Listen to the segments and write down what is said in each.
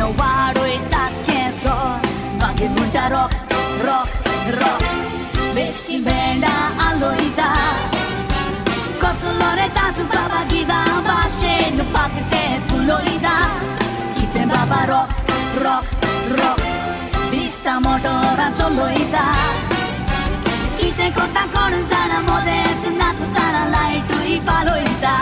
no waro itakeso magi munta rock rock rock besti benda aloida kosolore tasu baba gida bashe no pakte fuloida kite baba rock rock rock dista motora soloida kite kota kon zara mode tsunatsu tara light i paloida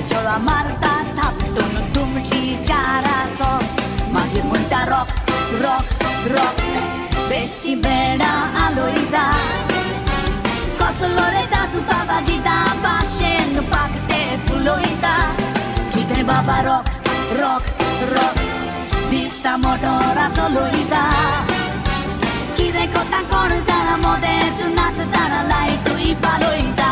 Chora Marta taptun dumti chara so magi munta rock rock rock besti beda aloida kosolore da su baba gita bashen pakte fuloida kite baba rock rock rock dista motora soloida kide kota kon zara mode tsunatsu tara light i paloida